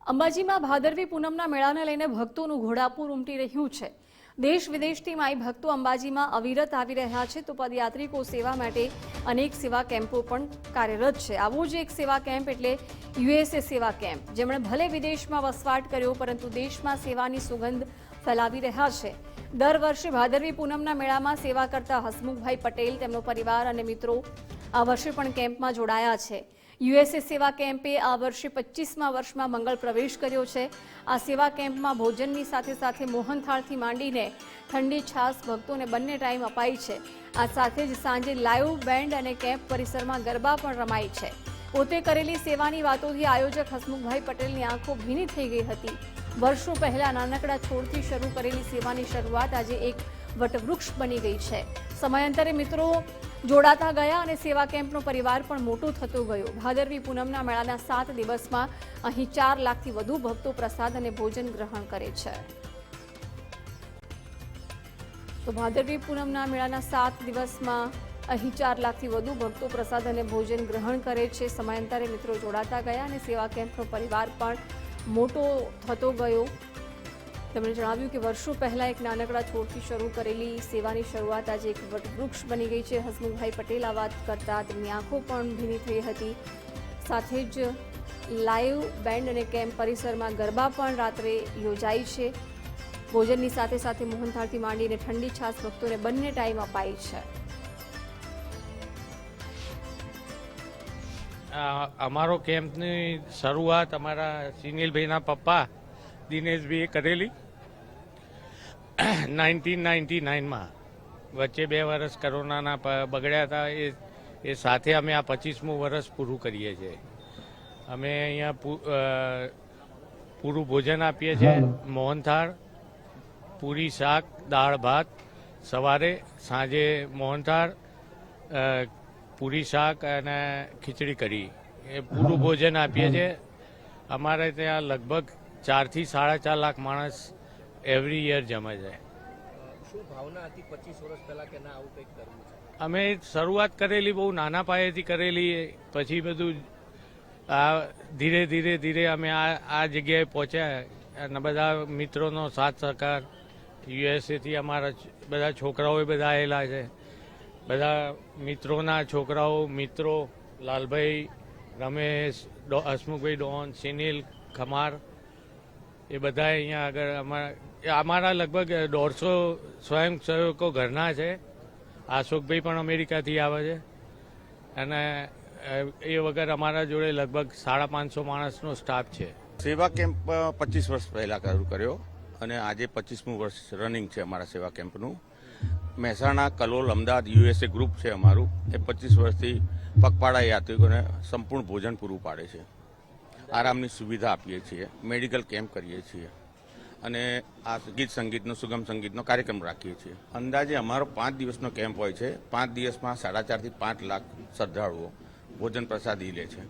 અંબાજીમાં ભાદરવી પૂનમના મેળાને લઈને ભક્તોનું ઘોડાપુર ઉમટી રહ્યું છે। દેશ વિદેશથી માઈ ભક્તો અંબાજીમાં અવિરત આવી રહ્યા છે, તો પદયાત્રિકો સેવા માટે અનેક સેવા કેમ્પો પણ કાર્યરત છે। આવો જ એક સેવા કેમ્પ એટલે યુએસએ સેવા કેમ્પ, જેમણે ભલે વિદેશમાં વસવાટ કર્યો પરંતુ દેશમાં સેવાની સુગંધ ફેલાવી રહ્યા છે। દર વર્ષે ભાદરવી પૂનમના મેળામાં સેવા કરતા હસમુખભાઈ પટેલ, તેમનો પરિવાર અને મિત્રો આ વર્ષે પણ કેમ્પમાં જોડાયા છે। યુએસએ સેવા કેમ્પે આ વર્ષે 25મા વર્ષમાં મંગળ પ્રવેશ કર્યો છે। આ સેવા કેમ્પમાં ભોજનની સાથે સાથે મોહનથાળથી માંડીને ઠંડી છાશ ભક્તોને બંને ટાઈમ અપાઈ છે। આ સાથે જ સાંજે લાઈવ બેન્ડ અને કેમ્પ પરિસરમાં ગરબા પણ રમાય છે। પોતે કરેલી સેવાની વાતોથી આયોજક હસમુખભાઈ પટેલની આંખો ભીની થઈ ગઈ હતી। વર્ષો પહેલા નાનકડા છોડથી શરૂ કરેલી સેવાની શરૂઆત આજે એક વટવૃક્ષ બની ગઈ છે। સમયાંતરે મિત્રો જોડાતા ગયા અને સેવા કેમ્પનો પરિવાર પણ મોટો થતો ગયો। ભાદરવી પૂનમના મેળાના 7 દિવસમાં અહીં 4 લાખથી વધુ ભક્તો પ્રસાદ અને ભોજન ગ્રહણ કરે છે। તો ભાદરવી પૂનમના મેળાના 7 દિવસમાં અહીં 4 લાખથી વધુ ભક્તો પ્રસાદ અને ભોજન ગ્રહણ કરે છે। સમયાંતરે મિત્રો જોડાતા ગયા અને સેવા કેમ્પનો પરિવાર પણ મોટો થતો ગયો। તેમણે જણાવ્યું કે વર્ષો પહેલા એક નાનકડા છોડથી શરૂ કરેલી સેવાની શરૂઆત આજે એક વટવૃક્ષ બની ગઈ છે। હસમુખભાઈ પટેલ આ વાત કરતા તેમની આંખો પણ ભીની થઈ હતી। સાથે જ લાઈવ બેન્ડ અને કેમ્પ પરિસરમાં ગરબા પણ રાત્રે યોજાઈ છે। ભોજનની સાથે સાથે મોહનથાળથી માંડીને ઠંડી છાશ ભક્તોને બંને ટાઈમ અપાઈ છે। અમારો કેમ્પની શરૂઆત અમારા સિનિલભાઈના પપ્પા દિનેશભાઈએ કરેલી 1999માં। વચ્ચે 2 વર્ષ કોરોનાના બગડ્યા હતા, એ સાથે અમે આ 25મું વર્ષ પૂરું કરીએ છીએ। અમે અહીંયા પૂરું ભોજન આપીએ છીએ, મોહનથાળ, પૂરી, શાક, દાળ ભાત, સવારે સાંજે મોહનથાળ, પૂરી શાક અને ખીચડી કઢી, એ પૂરું ભોજન આપીએ છીએ। અમારે ત્યાં લગભગ 4 થી 4.5 લાખ માણસ એવરી યર જમે છે। શું ભાવના હતી 25 વર્ષ પહેલા કે ના આવું કંઈક કરવું છે? અમે શરૂઆત કરેલી બહુ નાના પાયેથી કરેલી, પછી બધું આ ધીરે ધીરે અમે આ જગ્યાએ પહોંચ્યા અને બધા મિત્રોનો સાથ સહકાર, યુએસએથી અમારા બધા છોકરાઓ બધા આવેલા છે। બધા મિત્રોના છોકરાઓ, મિત્રો, લાલભાઈ, રમેશ, હસમુખભાઈ, ડોન, સિનિલ, ખમાર, એ બધા અહીંયા આગળ અમારા લગભગ 150 સ્વયંસેવકો ઘરના છે। અશોકભાઈ પણ અમેરિકાથી આવે છે અને એ વગર અમારા જોડે લગભગ 550 માણસનો સ્ટાફ છે। સેવા કેમ્પ 25 વર્ષ પહેલા શરૂ કર્યો અને આજે 25મું વર્ષ રનિંગ છે અમારા સેવા કેમ્પનું। મહેસાણા, કલોલ, અમદાવાદ યુએસએ ગ્રુપ છે અમારું, એ 25 વર્ષથી પગપાળા યાત્રિકોને સંપૂર્ણ ભોજન પૂરું પાડે છે। આરામની સુવિધા આપીએ છીએ, મેડિકલ કેમ્પ કરીએ છીએ અને આ ગીત સંગીતનો, સુગમ સંગીતનો કાર્યક્રમ રાખીએ છીએ। અંદાજે અમારો 5 દિવસનો કેમ્પ હોય છે। 5 દિવસમાં 4.5 થી 5 લાખ શ્રદ્ધાળુઓ ભોજન પ્રસાદી લે છે।